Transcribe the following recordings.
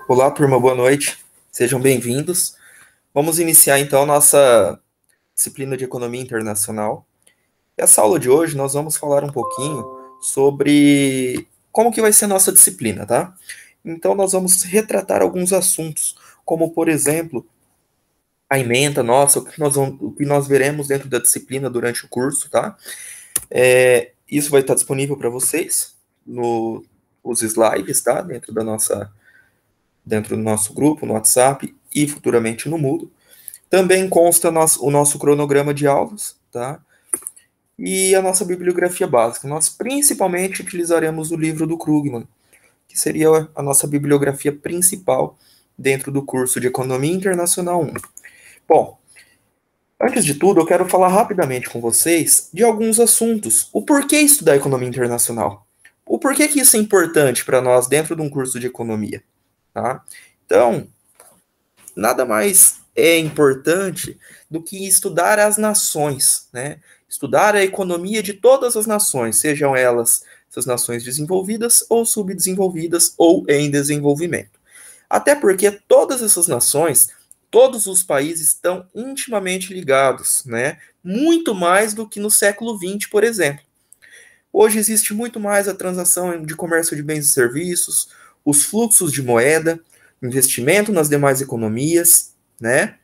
Olá, turma, boa noite. Sejam bem-vindos. Vamos iniciar então nossa disciplina de Economia Internacional. Essa aula de hoje nós vamos falar um pouquinho sobre como que vai ser a nossa disciplina, tá? Então nós vamos retratar alguns assuntos, como por exemplo, a ementa nossa, o que nós veremos dentro da disciplina durante o curso, tá? Isso vai estar disponível para vocês os slides, tá? Dentro do nosso grupo, no WhatsApp e futuramente no Moodle. Também consta o nosso cronograma de aulas, tá? E a nossa bibliografia básica. Nós principalmente utilizaremos o livro do Krugman, que seria a nossa bibliografia principal dentro do curso de Economia Internacional 1. Bom, antes de tudo, eu quero falar rapidamente com vocês de alguns assuntos. O porquê estudar Economia Internacional? O porquê que isso é importante para nós dentro de um curso de Economia, tá? Então, nada mais é importante do que estudar as nações, né? Estudar a economia de todas as nações, sejam elas essas nações desenvolvidas ou subdesenvolvidas ou em desenvolvimento. Até porque todas essas nações, todos os países estão intimamente ligados, né? Muito mais do que no século XX, por exemplo. Hoje existe muito mais a transação de comércio de bens e serviços, os fluxos de moeda, investimento nas demais economias, né?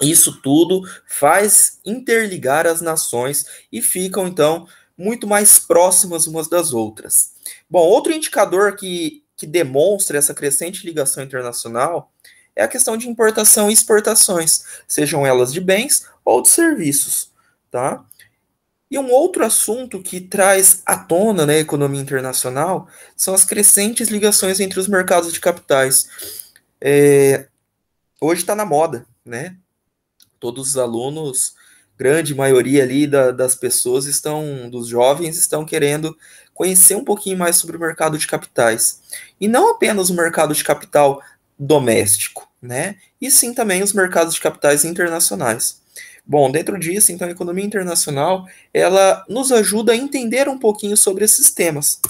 Isso tudo faz interligar as nações e ficam, então, muito mais próximas umas das outras. Bom, outro indicador que demonstra essa crescente ligação internacional é a questão de importação e exportações, sejam elas de bens ou de serviços, tá? E um outro assunto que traz à tona, né, a economia internacional são as crescentes ligações entre os mercados de capitais. Hoje está na moda, né? Todos os alunos, grande maioria ali das pessoas dos jovens estão querendo conhecer um pouquinho mais sobre o mercado de capitais. E não apenas o mercado de capital doméstico, né? E sim também os mercados de capitais internacionais. Bom, dentro disso, então, a economia internacional, ela nos ajuda a entender um pouquinho sobre esses temas.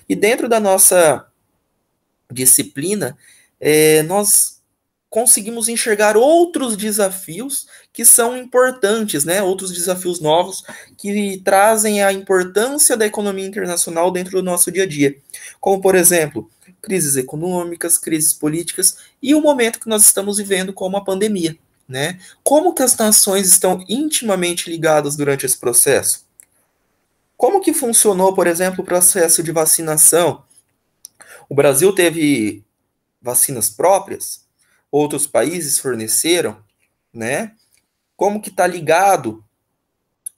E dentro da nossa disciplina, nós conseguimos enxergar outros desafios que são importantes, né? Outros desafios novos que trazem a importância da economia internacional dentro do nosso dia a dia. Como, por exemplo, crises econômicas, crises políticas e o momento que nós estamos vivendo como a pandemia, né? Como que as nações estão intimamente ligadas durante esse processo? Como que funcionou, por exemplo, o processo de vacinação? O Brasil teve vacinas próprias? Outros países forneceram, né? Como que está ligado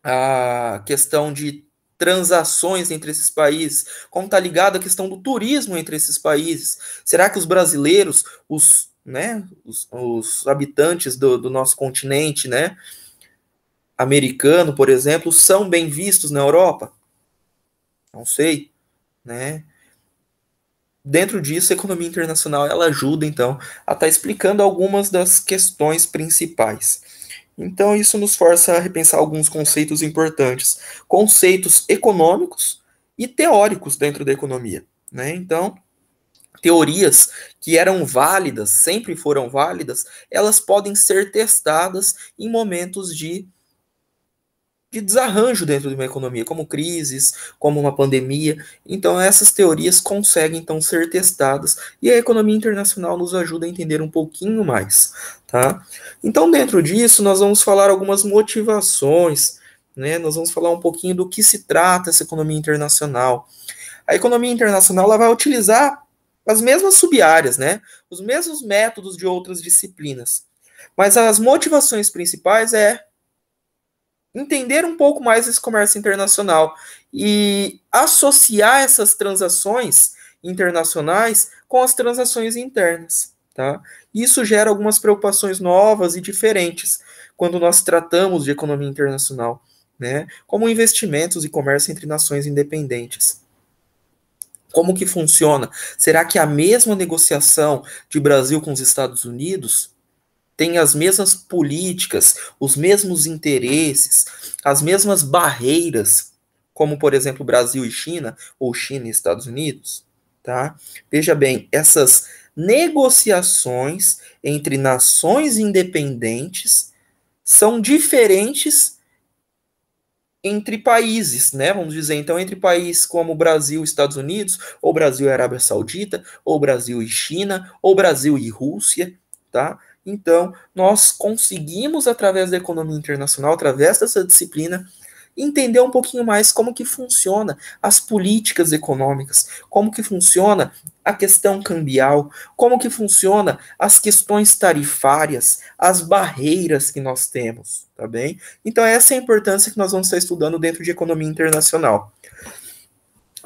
a questão de transações entre esses países? Como está ligado a questão do turismo entre esses países? Será que os brasileiros, os habitantes do nosso continente, né, americano, por exemplo, são bem vistos na Europa? Não sei, né? Dentro disso, a economia internacional ela ajuda, então, a estar explicando algumas das questões principais. Então, isso nos força a repensar alguns conceitos importantes, conceitos econômicos e teóricos dentro da economia, né? Então, teorias que eram válidas, sempre foram válidas, elas podem ser testadas em momentos de desarranjo dentro de uma economia, como crises, como uma pandemia. Então, essas teorias conseguem então ser testadas e a economia internacional nos ajuda a entender um pouquinho mais, tá? Então, dentro disso, nós vamos falar algumas motivações, né? Nós vamos falar um pouquinho do que se trata essa economia internacional. A economia internacional ela vai utilizar as mesmas sub-áreas, né? Os mesmos métodos de outras disciplinas. Mas as motivações principais é entender um pouco mais esse comércio internacional e associar essas transações internacionais com as transações internas, tá? Isso gera algumas preocupações novas e diferentes quando nós tratamos de economia internacional, né? Como investimentos e comércio entre nações independentes. Como que funciona? Será que a mesma negociação de Brasil com os Estados Unidos tem as mesmas políticas, os mesmos interesses, as mesmas barreiras, como, por exemplo, Brasil e China, ou China e Estados Unidos? Tá? Veja bem, essas negociações entre nações independentes são diferentes entre países, né? Vamos dizer, então, entre países como Brasil e Estados Unidos, ou Brasil e Arábia Saudita, ou Brasil e China, ou Brasil e Rússia, tá? Então, nós conseguimos, através da economia internacional, através dessa disciplina, entender um pouquinho mais como que funciona as políticas econômicas, como que funciona a questão cambial, como que funciona as questões tarifárias, as barreiras que nós temos, tá bem? Então essa é a importância que nós vamos estar estudando dentro de economia internacional.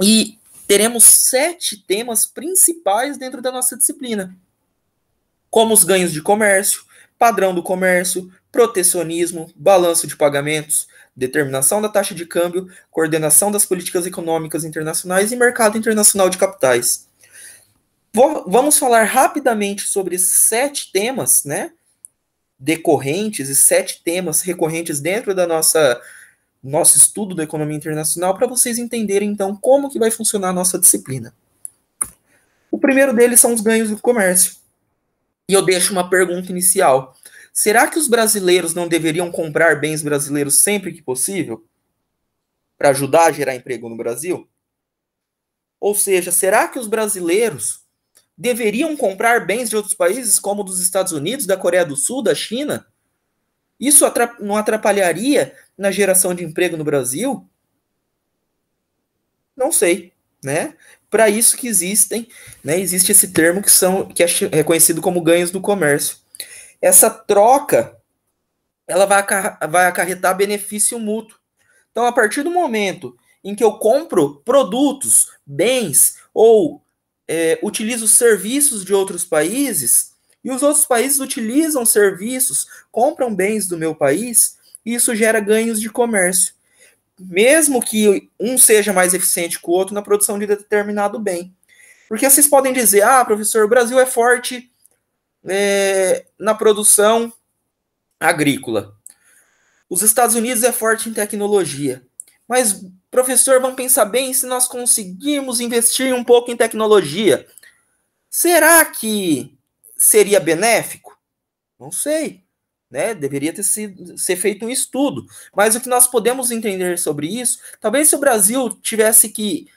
E teremos 7 temas principais dentro da nossa disciplina, como os ganhos de comércio, padrão do comércio, protecionismo, balanço de pagamentos, determinação da taxa de câmbio, coordenação das políticas econômicas internacionais e mercado internacional de capitais. Vamos falar rapidamente sobre esses 7 temas, né, decorrentes e 7 temas recorrentes dentro da nosso estudo da economia internacional para vocês entenderem, então, como que vai funcionar a nossa disciplina. O primeiro deles são os ganhos do comércio. E eu deixo uma pergunta inicial. Será que os brasileiros não deveriam comprar bens brasileiros sempre que possível? Para ajudar a gerar emprego no Brasil? Ou seja, será que os brasileiros deveriam comprar bens de outros países, como dos Estados Unidos, da Coreia do Sul, da China? Isso não atrapalharia na geração de emprego no Brasil? Não sei, né? Para isso que existem, né? Existe esse termo que é conhecido como ganhos do comércio. Essa troca, ela vai acarretar benefício mútuo. Então, a partir do momento em que eu compro produtos, bens ou utilizo serviços de outros países e os outros países utilizam serviços, compram bens do meu país, isso gera ganhos de comércio. Mesmo que um seja mais eficiente que o outro na produção de determinado bem. Porque vocês podem dizer, professor, o Brasil é forte na produção agrícola. Os Estados Unidos é forte em tecnologia. Mas, professor, vamos pensar bem, se nós conseguirmos investir um pouco em tecnologia, será que seria benéfico? Não sei. Né? Deveria ser feito um estudo. Mas o que nós podemos entender sobre isso, talvez se o Brasil tivesse que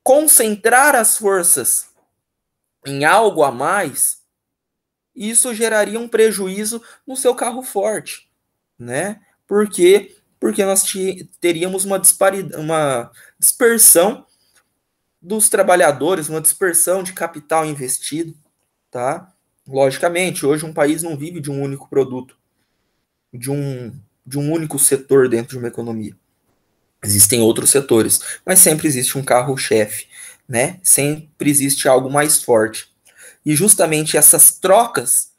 concentrar as forças em algo a mais, isso geraria um prejuízo no seu carro forte, né? Porque nós teríamos uma dispersão dos trabalhadores, uma dispersão de capital investido, tá? Logicamente, hoje um país não vive de um único produto, de um único setor dentro de uma economia. Existem outros setores, mas sempre existe um carro-chefe, né? Sempre existe algo mais forte. E justamente essas trocas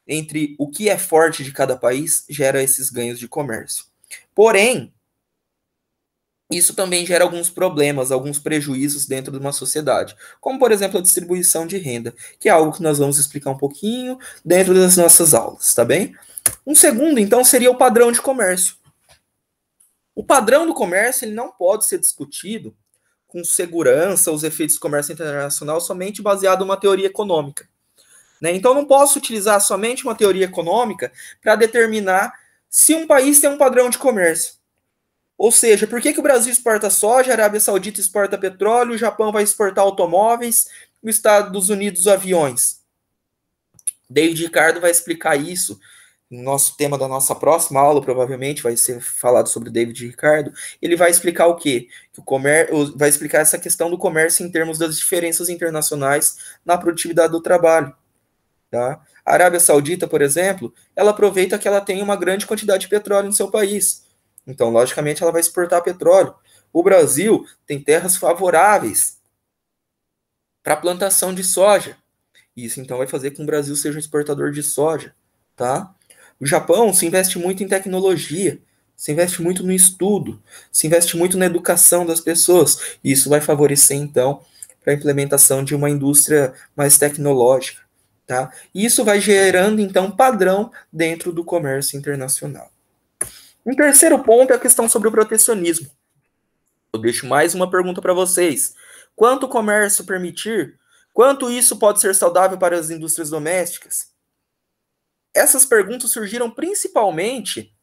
entre o que é forte de cada país gera esses ganhos de comércio. Porém, isso também gera alguns problemas, alguns prejuízos dentro de uma sociedade, como, por exemplo, a distribuição de renda, que é algo que nós vamos explicar um pouquinho dentro das nossas aulas, tá bem? Um segundo, então, seria o padrão de comércio. O padrão do comércio ele não pode ser discutido com segurança os efeitos do comércio internacional somente baseado em uma teoria econômica. Né? Então, não posso utilizar somente uma teoria econômica para determinar se um país tem um padrão de comércio. Ou seja, por que o Brasil exporta soja, a Arábia Saudita exporta petróleo, o Japão vai exportar automóveis, os Estados Unidos aviões? David Ricardo vai explicar isso. Nosso tema da nossa próxima aula provavelmente vai ser falado sobre David Ricardo. Ele vai explicar o quê? Que vai explicar essa questão do comércio em termos das diferenças internacionais na produtividade do trabalho. Tá? A Arábia Saudita, por exemplo, ela aproveita que ela tem uma grande quantidade de petróleo no seu país. Então, logicamente, ela vai exportar petróleo. O Brasil tem terras favoráveis para a plantação de soja. Isso, então, vai fazer com que o Brasil seja um exportador de soja. Tá? O Japão se investe muito em tecnologia, se investe muito no estudo, se investe muito na educação das pessoas. E isso vai favorecer, então, para a implementação de uma indústria mais tecnológica. Tá? E isso vai gerando, então, padrão dentro do comércio internacional. Um terceiro ponto é a questão sobre o protecionismo. Eu deixo mais uma pergunta para vocês. Quanto o comércio permitir, Quanto isso pode ser saudável para as indústrias domésticas? Essas perguntas surgiram principalmente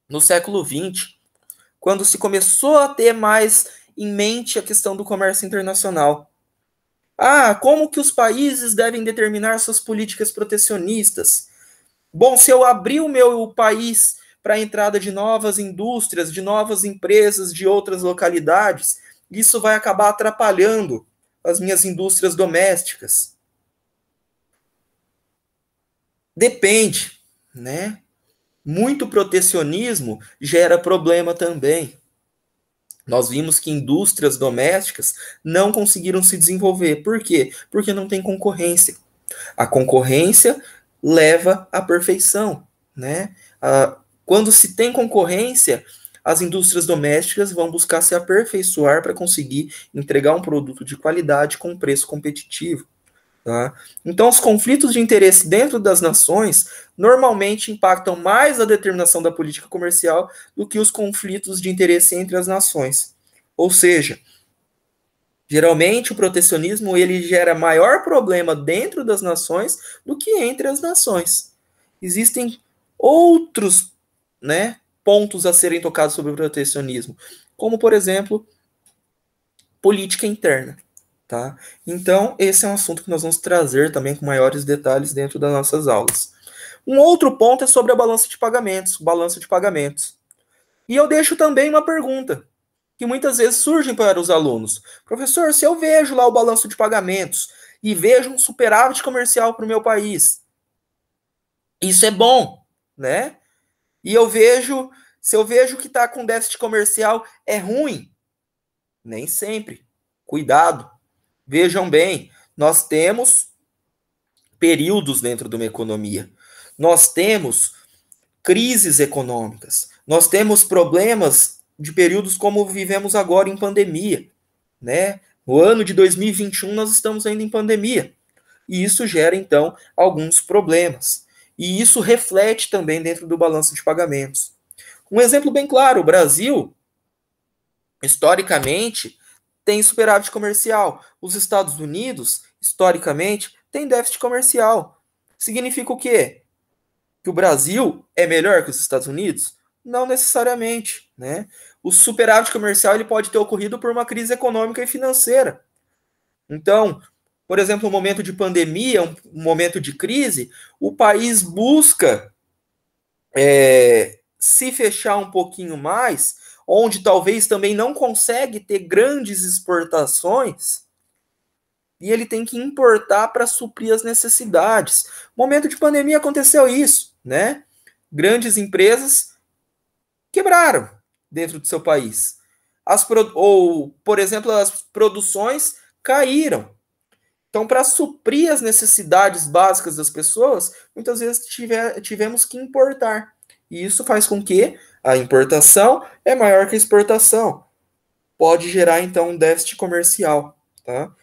no século XX, quando se começou a ter mais em mente a questão do comércio internacional. Ah, como que os países devem determinar suas políticas protecionistas? Bom, se eu abrir o meu país para a entrada de novas indústrias, de novas empresas de outras localidades, isso vai acabar atrapalhando as minhas indústrias domésticas. Depende, né? Muito protecionismo gera problema também. Nós vimos que indústrias domésticas não conseguiram se desenvolver. Por quê? Porque não tem concorrência. A concorrência leva à perfeição, né? Quando se tem concorrência, as indústrias domésticas vão buscar se aperfeiçoar para conseguir entregar um produto de qualidade com preço competitivo. Tá? Então, os conflitos de interesse dentro das nações normalmente impactam mais a determinação da política comercial do que os conflitos de interesse entre as nações. Ou seja, geralmente o protecionismo ele gera maior problema dentro das nações do que entre as nações. Existem outros, né, pontos a serem tocados sobre o protecionismo, como, por exemplo, política interna. Tá? Então, esse é um assunto que nós vamos trazer também com maiores detalhes dentro das nossas aulas. Um outro ponto é sobre a balança de pagamentos, balanço de pagamentos. E eu deixo também uma pergunta, que muitas vezes surge para os alunos. Professor, se eu vejo lá o balanço de pagamentos e vejo um superávit comercial para o meu país, isso é bom, né? E se eu vejo que está com déficit comercial, é ruim? Nem sempre. Cuidado. Vejam bem, nós temos períodos dentro de uma economia. Nós temos crises econômicas. Nós temos problemas de períodos como vivemos agora em pandemia, né? No ano de 2021 nós estamos ainda em pandemia. E isso gera então alguns problemas. E isso reflete também dentro do balanço de pagamentos. Um exemplo bem claro, o Brasil, historicamente, tem superávit comercial. Os Estados Unidos, historicamente, tem déficit comercial. Significa o quê? Que o Brasil é melhor que os Estados Unidos? Não necessariamente, né? O superávit comercial ele pode ter ocorrido por uma crise econômica e financeira. Então, por exemplo, um momento de pandemia, um momento de crise, o país busca se fechar um pouquinho mais, onde talvez também não consegue ter grandes exportações, e ele tem que importar para suprir as necessidades. No momento de pandemia aconteceu isso, né? Grandes empresas quebraram dentro do seu país. Ou, por exemplo, as produções caíram. Então, para suprir as necessidades básicas das pessoas, muitas vezes tivemos que importar. E isso faz com que a importação é maior que a exportação. Pode gerar, então, um déficit comercial. Tá?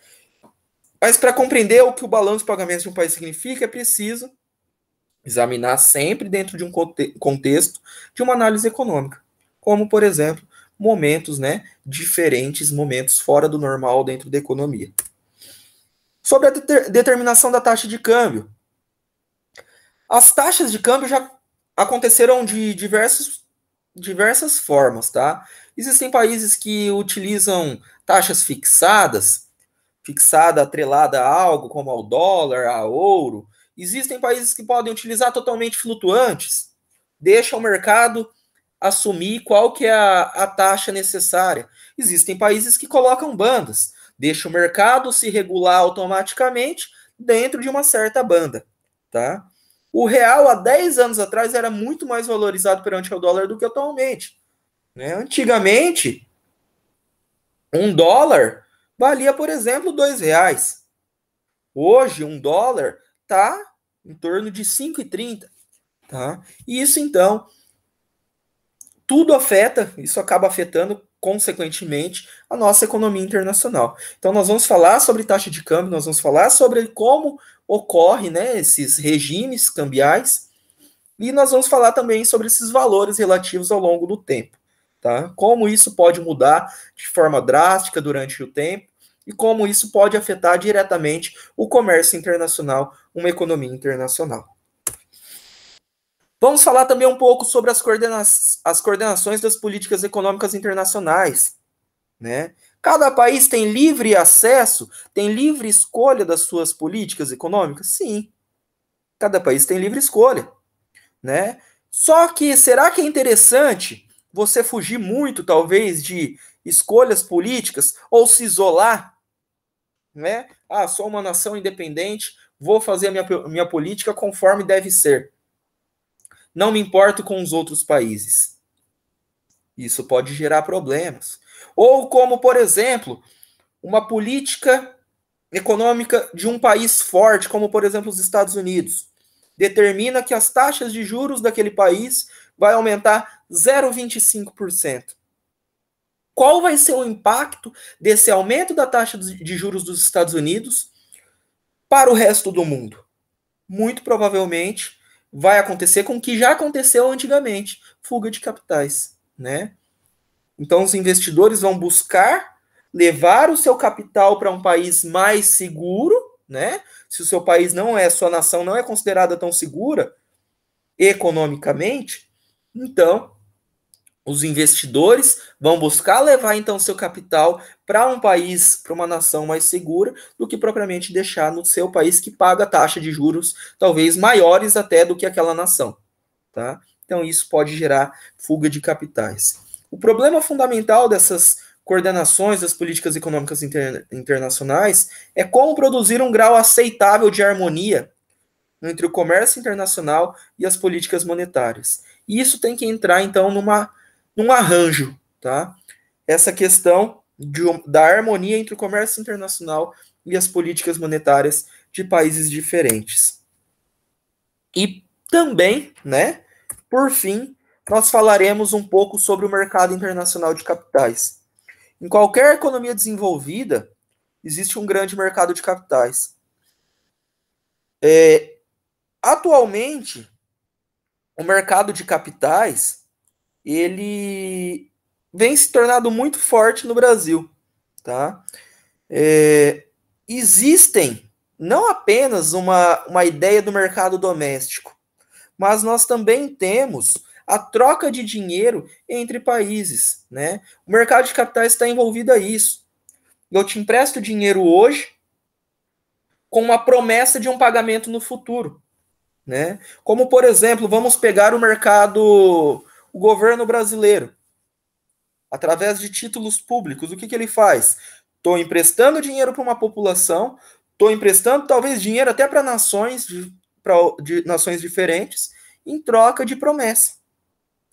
Mas para compreender o que o balanço de pagamentos de um país significa, é preciso examinar sempre dentro de um contexto de uma análise econômica. Como, por exemplo, momentos, né, diferentes, momentos fora do normal dentro da economia. Sobre a determinação da taxa de câmbio. As taxas de câmbio já aconteceram de diversas formas, tá? Existem países que utilizam taxas fixadas, fixada atrelada a algo, como ao dólar, a ouro. Existem países que podem utilizar totalmente flutuantes, deixa o mercado assumir qual que é a taxa necessária. Existem países que colocam bandas, deixa o mercado se regular automaticamente dentro de uma certa banda, tá? O real, há 10 anos atrás, era muito mais valorizado perante o dólar do que atualmente. Né? Antigamente, um dólar valia, por exemplo, R$ 2. Hoje, um dólar está em torno de 5,30. Tá? E isso, então, tudo afeta, isso acaba afetando, consequentemente, a nossa economia internacional. Então, nós vamos falar sobre taxa de câmbio, nós vamos falar sobre como ocorre, né, esses regimes cambiais, e nós vamos falar também sobre esses valores relativos ao longo do tempo. Tá? Como isso pode mudar de forma drástica durante o tempo, e como isso pode afetar diretamente o comércio internacional, uma economia internacional. Vamos falar também um pouco sobre as coordenações das políticas econômicas internacionais, né? Cada país tem livre acesso, tem livre escolha das suas políticas econômicas? Sim, cada país tem livre escolha, né? Só que será que é interessante você fugir muito, talvez, de escolhas políticas ou se isolar, né? Ah, sou uma nação independente, vou fazer a minha política conforme deve ser. Não me importo com os outros países. Isso pode gerar problemas. Ou como, por exemplo, uma política econômica de um país forte, como por exemplo os Estados Unidos, determina que as taxas de juros daquele país vai aumentar 0,25%. Qual vai ser o impacto desse aumento da taxa de juros dos Estados Unidos para o resto do mundo? Muito provavelmente vai acontecer com o que já aconteceu antigamente, fuga de capitais, né? Então os investidores vão buscar levar o seu capital para um país mais seguro, né? Se o seu país não é, sua nação não é considerada tão segura economicamente, então os investidores vão buscar levar então seu capital para um país, para uma nação mais segura, do que propriamente deixar no seu país que paga taxa de juros talvez maiores até do que aquela nação, tá? Então isso pode gerar fuga de capitais. O problema fundamental dessas coordenações das políticas econômicas internacionais é como produzir um grau aceitável de harmonia entre o comércio internacional e as políticas monetárias. E isso tem que entrar, então, num arranjo, tá? Essa questão da harmonia entre o comércio internacional e as políticas monetárias de países diferentes. E também, né, por fim, nós falaremos um pouco sobre o mercado internacional de capitais. Em qualquer economia desenvolvida, existe um grande mercado de capitais. Atualmente, o mercado de capitais, ele vem se tornando muito forte no Brasil, tá? Existem não apenas uma ideia do mercado doméstico, mas nós também temos a troca de dinheiro entre países, né? O mercado de capitais está envolvido a isso. Eu te empresto dinheiro hoje com uma promessa de um pagamento no futuro, né? Como, por exemplo, vamos pegar o governo brasileiro, através de títulos públicos, o que ele faz? Estou emprestando dinheiro para uma população, estou emprestando talvez dinheiro até para nações, de nações diferentes, em troca de promessa.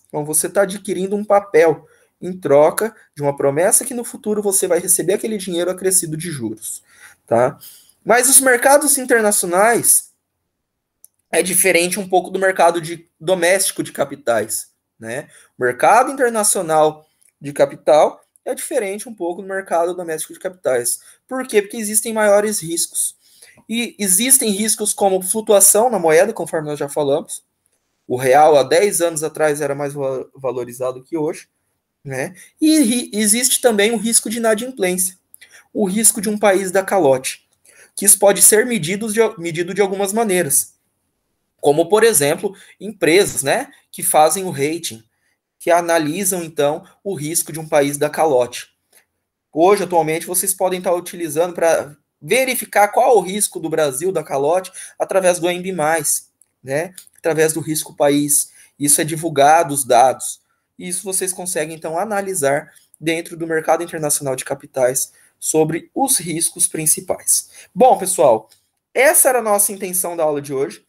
Então você está adquirindo um papel em troca de uma promessa que no futuro você vai receber aquele dinheiro acrescido de juros, tá? Mas os mercados internacionais é diferente um pouco do mercado doméstico de capitais, né? O mercado internacional de capital é diferente um pouco do mercado doméstico de capitais. Por quê? Porque existem maiores riscos. E existem riscos como flutuação na moeda, conforme nós já falamos. O real há 10 anos atrás era mais valorizado que hoje, né? E existe também o risco de inadimplência, o risco de um país dar calote, que isso pode ser medido de algumas maneiras. Como, por exemplo, empresas, né, que fazem o rating, que analisam, então, o risco de um país dar calote. Hoje, atualmente, vocês podem estar utilizando para verificar qual o risco do Brasil da calote através do ENB+, né, através do risco país. Isso é divulgado, os dados. Isso vocês conseguem, então, analisar dentro do mercado internacional de capitais sobre os riscos principais. Bom, pessoal, essa era a nossa intenção da aula de hoje.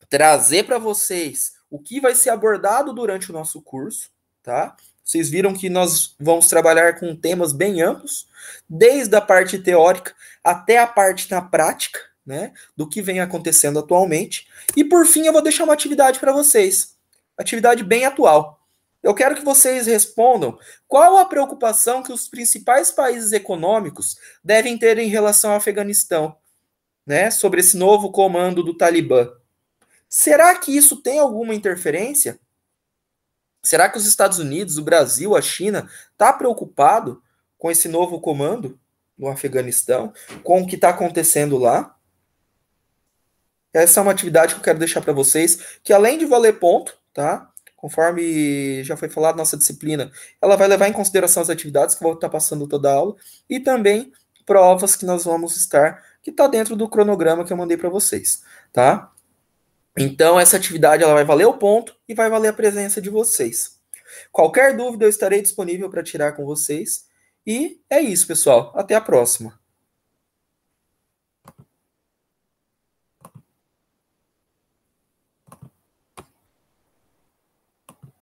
Trazer para vocês o que vai ser abordado durante o nosso curso, tá? Vocês viram que nós vamos trabalhar com temas bem amplos, desde a parte teórica até a parte na prática, né, do que vem acontecendo atualmente. E por fim, eu vou deixar uma atividade para vocês, atividade bem atual. Eu quero que vocês respondam qual a preocupação que os principais países econômicos devem ter em relação ao Afeganistão, né, sobre esse novo comando do Talibã. Será que isso tem alguma interferência? Será que os Estados Unidos, o Brasil, a China, tá preocupado com esse novo comando? no Afeganistão, com o que está acontecendo lá. Essa é uma atividade que eu quero deixar para vocês, que além de valer ponto, tá? Conforme já foi falado, nossa disciplina, ela vai levar em consideração as atividades que eu vou estar passando toda a aula e também provas que nós vamos estar, que está dentro do cronograma que eu mandei para vocês, tá? Então, essa atividade ela vai valer o ponto e vai valer a presença de vocês. Qualquer dúvida, eu estarei disponível para tirar com vocês. E é isso, pessoal. Até a próxima.